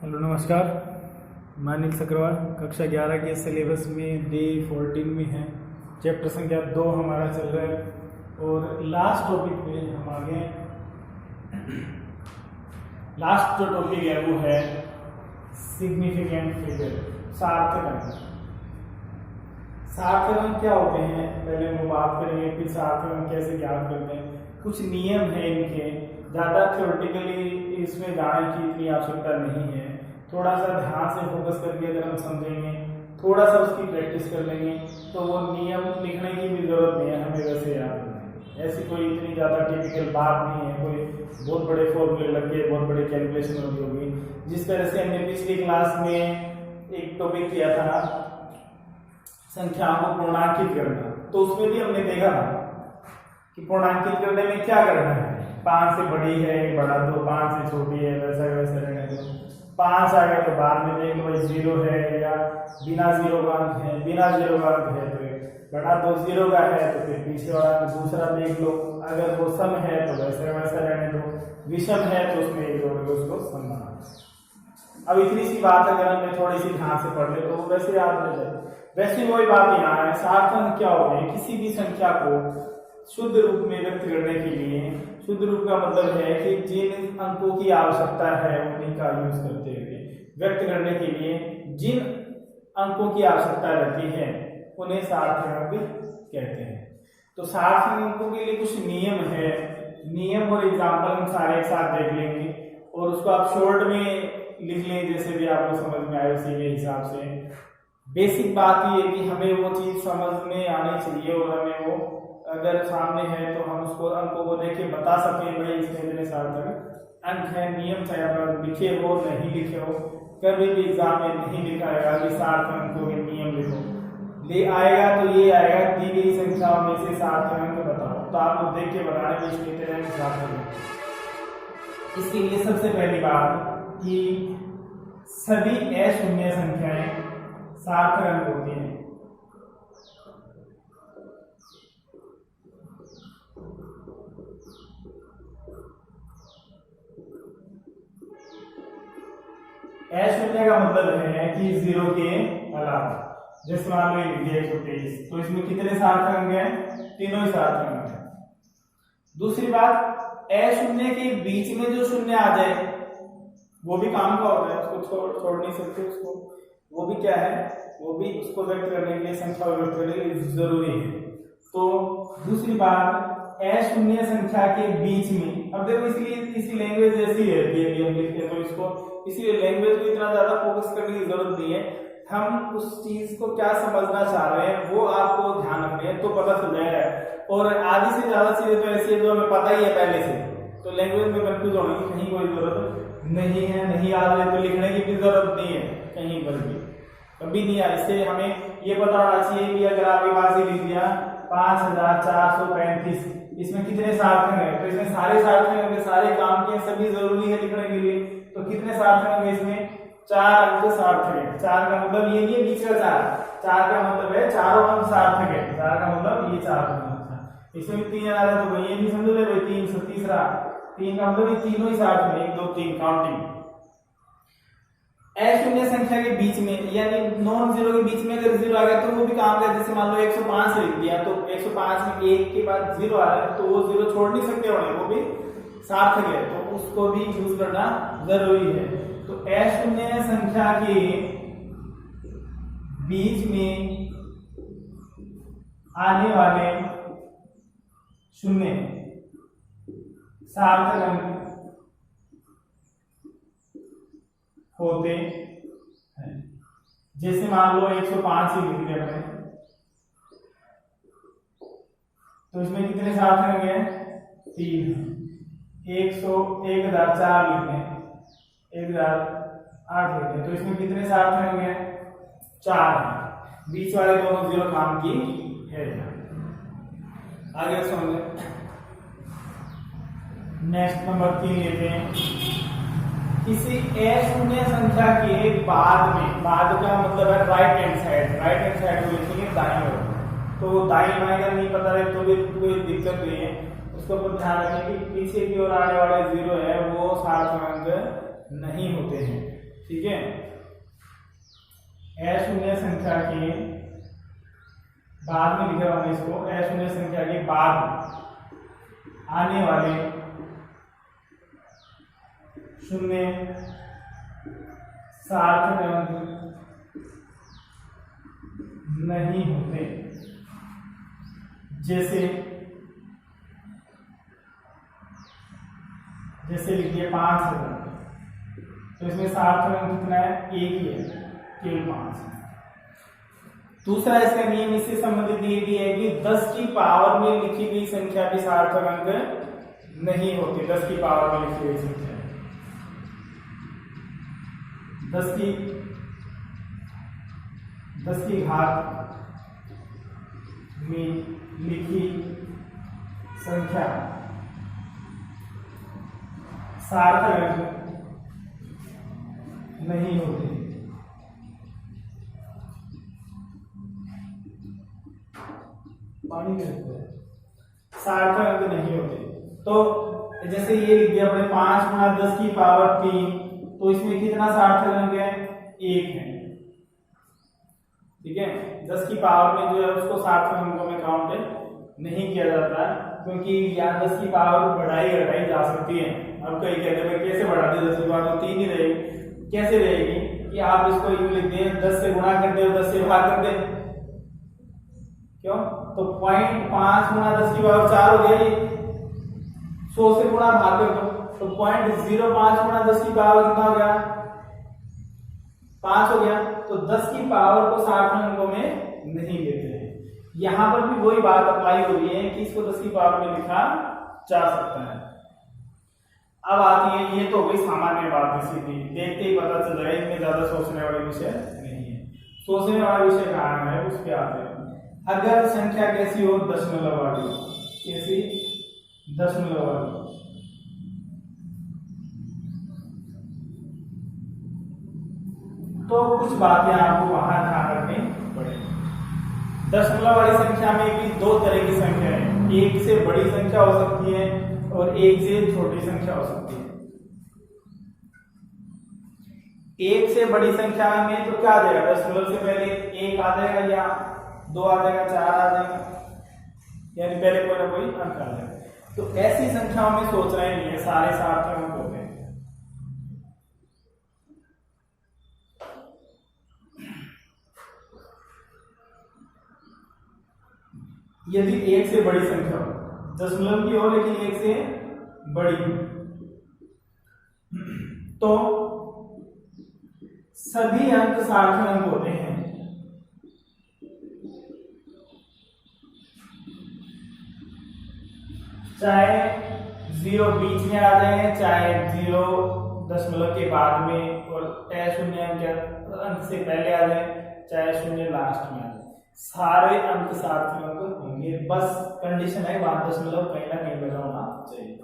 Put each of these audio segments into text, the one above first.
Hello नमस्कार, मैं अनिल सक्रावाल। कक्षा 11 के सिलेबस में डे 14 में है, चैप्टर संख्या 2 हमारा चल रहा है और लास्ट टॉपिक पे हम आ गए। लास्ट जो टॉपिक है वो है सिग्निफिकेंट फिगर, सार्थक अंक। सार्थक अंक क्या होते हैं पहले हम बात करेंगे, फिर सार्थक अंक कैसे ज्ञात करते हैं। कुछ नियम है इनके, ज़्यादा थ्योरेटिकली इसमें जाने की इतनी आवश्यकता नहीं है। थोड़ा सा ध्यान से फोकस करके अगर हम समझेंगे, थोड़ा सा उसकी प्रैक्टिस कर लेंगे तो वो नियम लिखने की भी जरूरत नहीं है, हमें वैसे याद है। ऐसी कोई इतनी ज़्यादा टिपिकल बात नहीं है, कोई बहुत बड़े फॉर्मूले लग के बहुत बड़े कैलकुलेशन होगी। जिस तरह से हमने पिछली क्लास में एक टॉपिक किया था संख्याओं को पूर्णांकित करना, तो उसमें भी हमने देखा था कि पूर्णांकित करने में क्या करना है। 5 से बड़ी है बढ़ा दो, 5 से छोटी है वैसा वैसा रहने दो। 5 आ गया तो बाद में देख लो 0 है या बिना 0 का अंक है, बिना 0 का अंक है तो बढ़ा दो, 0 का है तो फिर पीछे वाला दूसरा देख लो। अगर वो सम है तो वैसे वैसा रहने दो, विषम है तो उसमें एक जोड़ के उसको सम बना। अब इतनी सी बात अगर हमने थोड़ी सी ध्यान से पढ़ ले तो वैसे याद रह जाए। वैसे वही बात यहाँ है, सार्थक अंक क्या होते हैं? किसी भी संख्या को शुद्ध रूप में व्यक्त करने के लिए, शुद्ध रूप का मतलब है कि जिन अंकों की आवश्यकता है उन्हीं का यूज करते हुए व्यक्त करने के लिए जिन अंकों की आवश्यकता रहती है उन्हें सार्थक अंक कहते हैं। तो सार्थक अंकों के लिए कुछ नियम है, नियम और एग्जाम्पल हम सारे एक साथ देख लेंगे और उसको आप शॉर्ट में लिख लें जैसे भी आपको समझ में आए उसी के हिसाब से। बेसिक बात ये है कि हमें वो चीज समझ में आनी चाहिए और हमें वो अगर सामने है तो हम उसको अंकों को देख के बता सकें भाई इसमें इतने सार्थक अंक है। नियम चाहे आप लिखे हो नहीं लिखे हो, कभी भी एग्जाम में नहीं लिखा आएगा कि सार्थक अंकों के नियम लिखो, ले आएगा तो ये आएगा दी गई संख्याओं में से सार्थक अंक बताओ, तो आप लोग देख के बताने में इसके सार्थक अंक। इसके लिए सबसे पहली बात कि सभी अशून्य संख्याएं सार्थक अंक होती हैं। अशून्य का मतलब है कि 0 के अलावा, जैसे मान लो 123, तो इसमें कितने सार्थक अंक हैं? तीनों ही सार्थक अंक हैं। दूसरी बात, अशून्य के बीच में जो शून्य आ जाए वो भी काम का होता है, उसको छोड़ नहीं सकते उसको, वो भी क्या है, वो भी उसको व्यक्त करने के लिए, संख्या को व्यक्त करने के लिए जरूरी है। तो दूसरी बात, अशून्य संख्या के बीच में, अब देखो इसलिए इसी लैंग्वेज जैसी है कि हम लिखते हैं तो इसको, इसलिए लैंग्वेज को इतना ज्यादा फोकस करने की जरूरत नहीं है। हम उस चीज को क्या समझना चाह रहे हैं वो आपको ध्यान रखना है तो पता चल जाएगा। और आधी से ज्यादा चीजें तो ऐसी है जो हमें पता ही है पहले से, तो लैंग्वेज में कंफ्यूज होने की कहीं कोई जरूरत नहीं है। नहीं याद है तो लिखने की भी जरूरत नहीं है कहीं पर भी, कभी नहीं है। इससे हमें ये पता होना चाहिए कि अगर आपके पास ही लिख दिया 5435, इसमें कितने सार्थक हैं, तो इसमें सारे सार्थक होंगे, सारे काम के सभी जरूरी है लिखने के लिए, तो कितने सार्थक होंगे? इसमें 4 अंक सार्थक है। 4 का मतलब ये नहीं है बीच का 4 का मतलब है चारों अंक सार्थक है। 4 का मतलब ये 4 अंक, इसमें 3 आ रहा है तो ये भी समझ ले भाई 3 से तीसरा, 3 का मतलब ये तीनों ही सार्थक है, 1 2 3 काउंटिंग। अशून्य संख्या के बीच में यानी नॉन जीरो के बीच में अगर 0 आ गया तो वो भी काम का, जैसे मान लो 105 लिख दिया तो 105 में 1 के बाद 0 आ रहा है तो वो 0 छोड़ नहीं सकते होंगे, वो भी सार्थक है, तो उसको भी यूज करना जरूरी है। तो अशून्य संख्या के बीच में आने वाले शून्य सार्थक अंक होते हैं। जैसे मान लो 105 ही लिख दिया मैंने, तो इसमें कितने सार्थक अंक हैं? 3। 1004 लिखते हैं, 1008 लिखते हैं, तो इसमें कितने सार्थक अंक हैं? 4। बीच वाले दोनों 0 काम की है। आगे समझे। नेक्स्ट नंबर 3 लेते हैं। किसी अशून्य संख्या के बाद में, बाद का मतलब है right hand side, right hand side को लिखेंगे दाईं ओर, तो दाईं बाईं का नहीं पता है तो भी कोई दिक्कत नहीं है, उसको पर ध्यान रखें कि पीछे की ओर आने वाले 0 है वो सार्थक अंक नहीं होते हैं। ठीक है, अशून्य संख्या के बाद में लिख रहा हूं इसको, अशून्य संख्या के बाद आने वाले शून्य सार्थक अंक नहीं होते। जैसे लिखिए 5 है, तो इसमें सार्थक अंक कितना है? 1 ही है, केवल 5। दूसरा इसका नियम इससे संबंधित ये भी है कि 10 की पावर में लिखी गई संख्या भी सार्थक अंक नहीं होती। 10 की पावर में लिखी गई संख्या, 10 की घात में लिखी संख्या सार्थक अंक नहीं होती। पानी सार्थक अंक नहीं होते। तो जैसे ये लिख दिया अपने 5 गुना 10 की पावर 3, तो इसमें कितना सार्थक अंक है? 1 है। ठीक है, 10 की पावर में जो है उसको सार्थक अंकों में काउंट नहीं किया जाता है, क्योंकि यहाँ 10 की पावर बढ़ाई घटाई जा सकती है। अब कई कहते हैं कैसे बढ़ा दी 10 की पावर, तो 3 ही रहेगी। कैसे रहेगी कि आप इसको यूं लिख दें 10 से गुणा कर दे और 10 से भाग कर दे, क्यों? तो 0.5 गुणा 10 की पावर 4 हो गया, ये 100 से गुणा भाग कर दो, तो 0.05 गुणा 10 की पावर कितना हो गया? 5 हो गया। तो 10 की पावर को सार्थक अंकों में नहीं लेते हैं। यहां पर भी वही बात अप्लाई हो रही है कि इसको 10 की पावर में लिखा जा सकता है। अब आती है, ये तो कोई सामान्य बात है, सीधी देखते ही पता चल रहा है, इनमें ज्यादा सोचने वाले विषय नहीं है। सोचने वाला विषय कहाँ है, उस पे आते हैं। अगर संख्या कैसी हो? दशमलव वाली। कैसी? दशमलव वाली। तो कुछ बातें आपको वहां ध्यान रखनी पड़ेगी। दशमलव वाली संख्या में भी 2 तरह की संख्या है, एक से बड़ी संख्या हो सकती है और एक से छोटी संख्या हो सकती है। एक से बड़ी संख्या में तो क्या आ जाएगा? दशमलव से पहले 1 आ जाएगा, या 2 आ जाएगा, 4 आ जाएगा, यानी पहले कोई ना कोई अंक आ जाएगा। तो ऐसी संख्याओं में सोचना ही नहीं है, सारे सार्थक अंक होते हैं। यदि 1 से बड़ी संख्या हो, दशमलव की हो लेकिन 1 से बड़ी, तो सभी अंक सार्थक अंक होते हैं। चाहे 0 बीच में आ जाए, चाहे 0 दशमलव के बाद में और अशून्य अंक से पहले आ जाए, चाहे शून्य लास्ट में आ जाए, सारे अंक सार्थक अंक होंगे। बस कंडीशन है वहां दशमलव कहीं ना कहीं लगा होना चाहिए।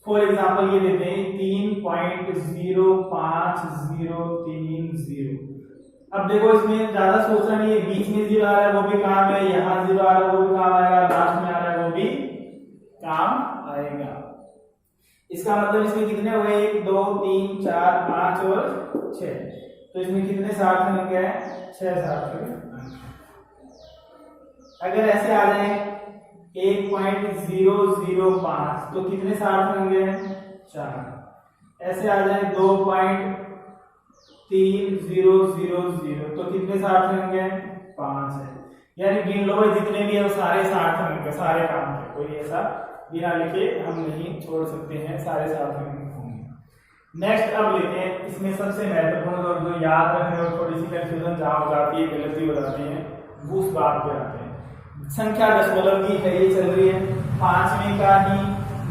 फॉर एग्जाम्पल ये देते हैं 3.05030। अब देखो इसमें ज्यादा सोचना नहीं है, बीच में 0 आ रहा है वो भी काम है, यहाँ 0 आ रहा है वो भी काम आएगा, लास्ट में आ रहा है वो भी काम आएगा। इसका मतलब इसमें कितने हुए? 1 2 3 4 5 और 6। तो इसमें कितने सार्थक अंक है? 6 सार्थक अंक। अगर ऐसे आ जाए 1.005, तो कितने सार्थक अंक हैं? 4। ऐसे आ जाए 2.3000, तो कितने सार्थक अंक हैं? 5 है। यानी गिन लो भाई जितने भी है सारे सार्थक अंक, सारे काम है, कोई ऐसा बिना लिखे हम नहीं छोड़ सकते हैं, सारे सार्थक अंक होंगे। नेक्स्ट अब लेते हैं, इसमें सबसे महत्वपूर्ण और जो याद रखने और थोड़ी सी कंफ्यूजन जहां हो जाती है, गलती हो जाती है, वो उस बात पे आते हैं। संख्या दशमलव की है, ये चल रही है, 5वें का ही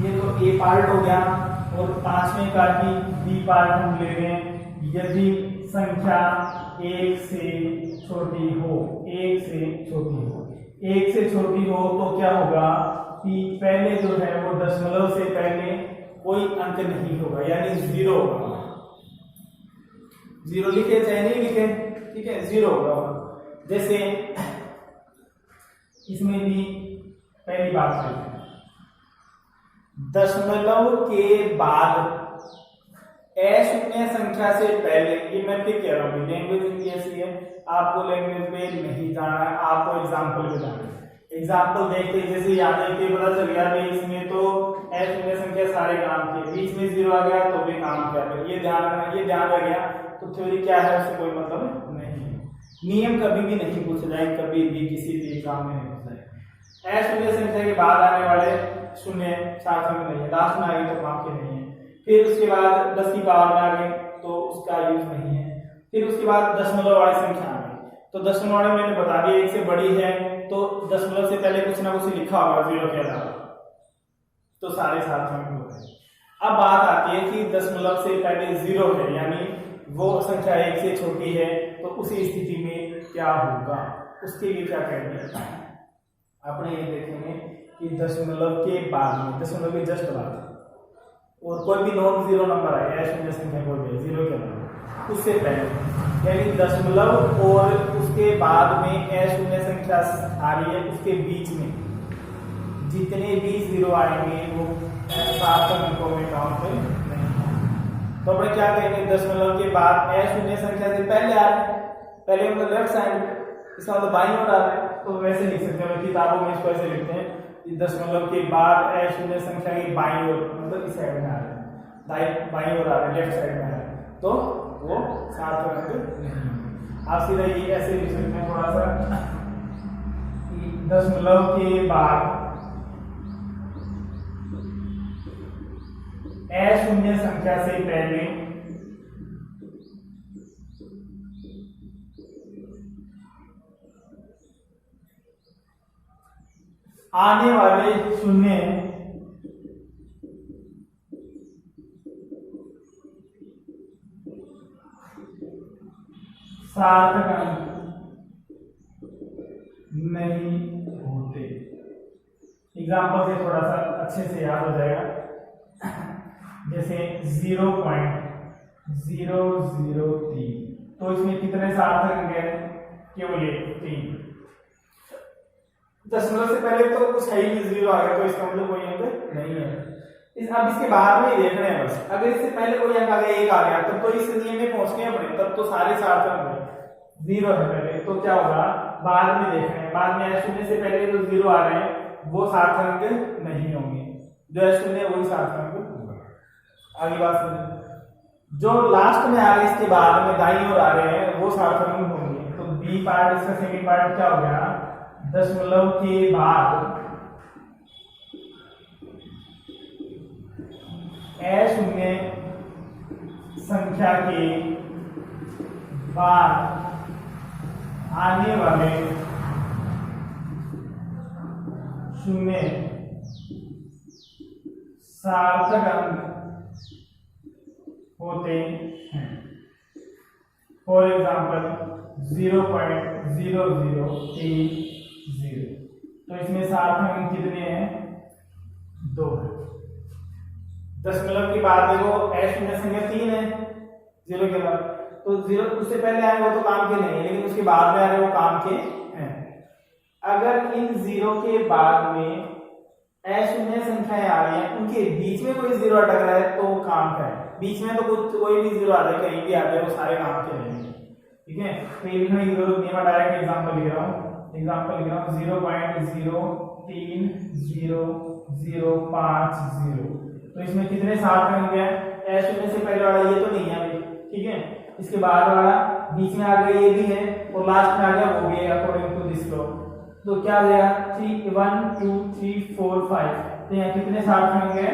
ये तो ए पार्ट हो गया और 5वें का ही बी पार्ट हम ले रहे हैं। यदि संख्या 1 से छोटी हो, 1 से छोटी हो, 1 से छोटी हो तो क्या होगा कि पहले जो है वो दशमलव से पहले कोई अंक नहीं होगा, यानी 0 होगा। 0 लिखे चाहे नहीं लिखे, ठीक है, 0 होगा। जैसे इसमें भी पहली बात करते हैं, दशमलव के बाद शून्य संख्या से पहले, ये मैं फिर कह रहा हूँ लैंग्वेज इनकी ऐसी है, आपको लैंग्वेज में नहीं जाना है, आपको एग्जाम्पल में जाना है। एग्जाम्पल देखते जैसे यहाँ देखते पता चल गया भी इसमें तो शून्य संख्या सारे काम के, बीच में 0 आ गया तो भी काम किया, ये ध्यान रखना, ये ध्यान रह गया तो थ्योरी क्या है उससे कोई मतलब नहीं है। नियम कभी भी नहीं पूछे जाए, कभी भी किसी भी एग्जाम में नहीं पूछा जाए। शून्य संख्या के बाद आने वाले शून्य सार्थक नहीं है, लास्ट में आ गई तो काम के नहीं है। फिर उसके बाद 10 की पावर में आ गई तो उसका यूज नहीं है। फिर उसके बाद दशमलव वाली संख्या आ गई, तो दशमलव वाले मैंने बता दिया एक से बड़ी है तो दशमलव से पहले कुछ ना कुछ लिखा होगा 0 के अलावा, तो सारे सार्थक हो गए। अब बात आती है कि दशमलव से पहले 0 है, यानी वो संख्या 1 से छोटी है, तो उसी स्थिति में क्या होगा, उसके लिए क्या करेंगे अपने ये देखेंगे कि दशमलव के बाद में, दशमलव के जस्ट बाद और कोई भी नॉन जीरो नंबर आए, शून्य संख्या कोई भी 0 के अलावा, उससे पहले यानी दशमलव और उसके बाद में शून्य संख्या आ रही है, उसके बीच में जितने भी 0 आएंगे वो सार्थक अंकों में काउंट नहीं। तो अपने क्या कहेंगे, दशमलव के बाद शून्य संख्या से पहले आ रहे हैं, पहले मतलब लेफ्ट साइड, इसका मतलब बाईं ओर आ रहा है, तो वैसे लिख सकते हैं, किताबों में इसको ऐसे लिखते हैं दशमलव के बाद शून्य संख्या की बाईं ओर, मतलब इस साइड में आ रहा है, बाईं ओर आ रहा है, लेफ्ट साइड में आ रहा है, तो वो सार्थक अंक नहीं। आप सीधा ये ऐसे लिख सकते हैं थोड़ा सा, दशमलव के बाद शून्य संख्या से पहले आने वाले शून्य सार्थक अंक नहीं होते। एग्जाम्पल से थोड़ा सा अच्छे से याद हो जाएगा, जैसे 0.003, तो इसमें कितने सार्थक अंक है, केवल 3। दशमलव से पहले तो कुछ है ही नहीं, 0 आ गया तो इसका मतलब कोई अंक नहीं है। अब इसके बाद में देख रहे हैं बस, अगर इससे पहले कोई अंक आ गया, 1 आ गया, तब तो इस नियम में पहुंचने अपने, तब तो सारे सार्थक होंगे। 0 है पहले तो क्या होगा, बाद में देख रहे हैं, बाद में शून्य से पहले जो 0 आ रहे हैं वो सार्थक अंक नहीं होंगे, जो शून्य वही सार्थक अंक होगा। आगे बात सुनिए, जो लास्ट में आ रहे इसके बाद में दाईं ओर आ रहे हैं वो सार्थक अंक होंगे। तो बी पार्ट, इसका सेकंड पार्ट क्या हो गया, दशमलव के बाद शून्य संख्या के बाद आने वाले शून्य सार्थक अंक होते हैं। फॉर एग्जाम्पल 0.0030, तो इसमें सार्थक अंक कितने हैं, 2 है। दशमलव के बाद देखो शून्य संख्या 3 है 0 के बाद, तो 0 उससे पहले आए वो तो काम के नहीं है, लेकिन उसके बाद में आ रहे वो काम के हैं। अगर इन 0 के बाद में शून्य संख्याएं आ रही हैं, उनके बीच में कोई 0 अटक रहा है तो काम का है, बीच में तो कुछ कोई भी 0 आ रहा है, कहीं भी आ रहा है, वो सारे काम के नहीं है। ठीक है, तो ये लिखने की जरूरत नहीं है, मैं डायरेक्ट एग्जांपल लिख रहा हूँ, 0.03005, तो इसमें कितने सार्थक अंक हैं, शून्य से पहले वाला ये तो नहीं है अभी, ठीक है, इसके बाद वाला बीच में आ गया ये भी है, और लास्ट में आ गया वो भी है, अकॉर्डिंग टू दिस लॉ। तो क्या आ गया 3 1 2 3 4 5, तो यहाँ कितने सार्थक अंक हैं,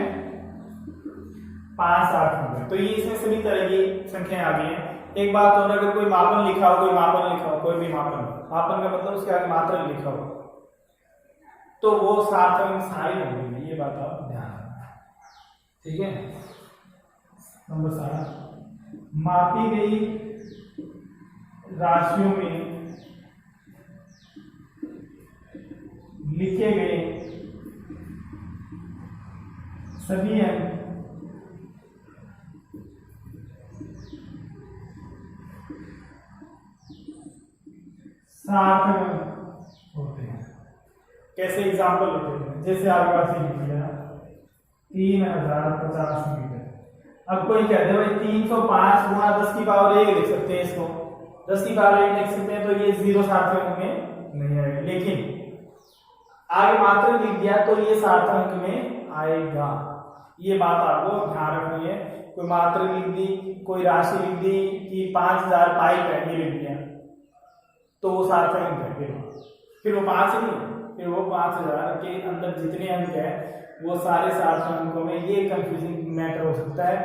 5 सार्थक अंक। तो ये इसमें सभी तरह की संख्याएं आ गई हैं। एक बात और, अगर कोई मापन लिखा हो, कोई मापन लिखा हो, कोई भी मापन का मतलब उसके आगे मात्रा लिखा हो, तो वो सार्थक अंक सारे होंगे, ये बात आप ध्यान रखना, ठीक है। नंबर 7, मापी गई राशियों में लिखे गए सभी अंक सार्थक अंक होते हैं। कैसे एग्जाम्पल होते हैं, जैसे आपके पास लिख दिया 3050 मीटर, अब कोई कहते हैं भाई 305 गुणा 10 की पावर 1 लिख सकते हैं इसको, 10 की पावर 1 लिख सकते हैं, तो ये 0 सार्थक अंक में नहीं आएगा। लेकिन आगे मात्र लिख दिया तो ये सार्थक अंक में आएगा। ये बात आपको ध्यान रखनी है। कोई मात्र लिख दी, कोई राशि लिख दी कि 5000 पाइप है, ये लिख दिया तो वो सार्थक अंक है। फिर वो 5 नहीं, फिर वो 5000 के अंदर जितने अंक है वो सारे सार्थक अंकों में, ये कंफ्यूजिंग मैटर हो सकता है।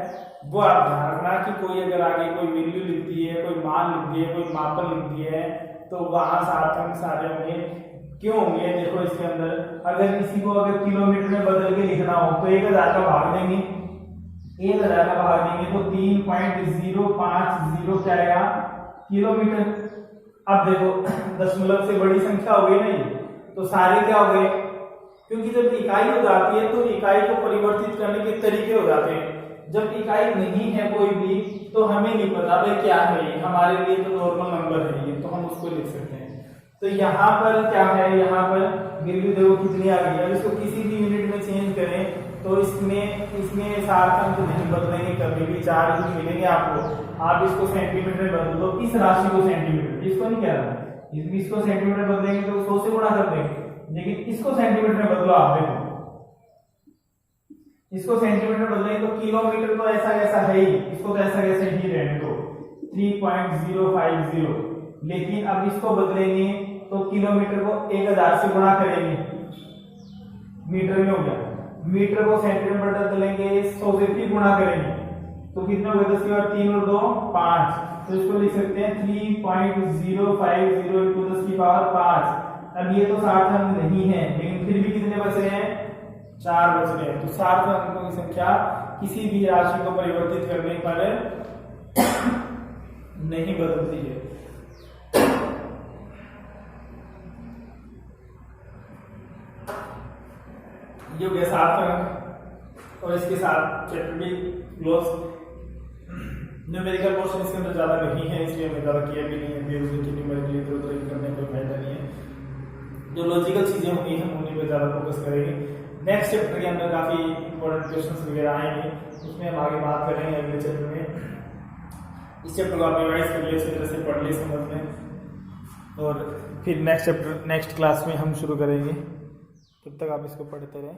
वो आप ध्यान रखना कि कोई अगर आगे कोई वैल्यू लिख दी है, कोई मान लिख दी है, कोई मापन लिख दी है, तो वहां सार्थक अंक सारे होंगे। क्यों होंगे? देखो इसके अंदर अगर इसी को अगर किलोमीटर में बदल के लिखना हो तो 1000 का भाग देंगे, 1000 का भाग देंगे तो 3.050 क्या आएगा किलोमीटर। अब देखो दशमलव से बड़ी संख्या हो गई नहीं, तो सारे क्या हो गए, क्योंकि जब इकाई हो जाती है तो इकाई को परिवर्तित करने के तरीके हो जाते हैं। जब इकाई नहीं है कोई भी तो हमें नहीं पता भाई क्या है ये, हमारे लिए तो नॉर्मल नंबर है ये, तो हम उसको लिख सकते हैं। तो यहाँ पर क्या है, यहाँ पर वैल्यू देखो कितनी आ गई है। अब इसको किसी भी यूनिट में चेंज करें तो इसमें सार्थक अंक नहीं बदलेंगे कभी भी, 4 ही मिलेंगे आपको। आप इसको सेंटीमीटर में बदल दो, इस राशि को सेंटीमीटर, इसको नहीं कह रहा, इसको सेंटीमीटर बदलेंगे तो 100 से गुणा कर देंगे, लेकिन इसको सेंटीमीटर में बदलो। आप देखो इसको सेंटीमीटर बदलेंगे तो किलोमीटर तो ऐसा कैसा है ही, इसको तो ऐसा कैसे ही रहने दो 3.050, लेकिन अब इसको बदलेंगे तो किलोमीटर को 1000 से गुणा करेंगे, मीटर में हो गया, मीटर को सेंटीमीटर में बदलेंगे 100 से फिर गुणा करेंगे तो कितना होगा, 10 की पावर 3 और 2 5, तो इसको लिख सकते हैं 3.050 into 10 की पावर 5। अब ये तो सार्थक अंक नहीं है, लेकिन फिर भी कितने बच रहे हैं, 4 बच रहे हैं। तो सार्थक अंकों की संख्या किसी भी राशि को परिवर्तित करने पर नहीं बदलती है। ये हो गया सार्थक अंक, और इसके साथ चैप्टर भी क्लोज। न्यूमेरिकल पोर्शन इसके अंदर ज्यादा नहीं है, इसलिए हमने ज्यादा किया भी नहीं है, न्यूमेरिकल इधर-उधर करने का फायदा नहीं है। जो लॉजिकल चीजें होंगी हम उन्हीं पे ज्यादा फोकस करेंगे। नेक्स्ट चैप्टर के अंदर काफी इंपॉर्टेंट क्वेश्चंस वगैरह आएंगे, उसमें हम आगे बात करेंगे अगले चैप्टर में। इस चैप्टर को आप रिवाइज कर लिए, अच्छी तरह से पढ़ लिए समझ में, और फिर नेक्स्ट क्लास में हम शुरू करेंगे। तब तक आप इसको पढ़ते रहें।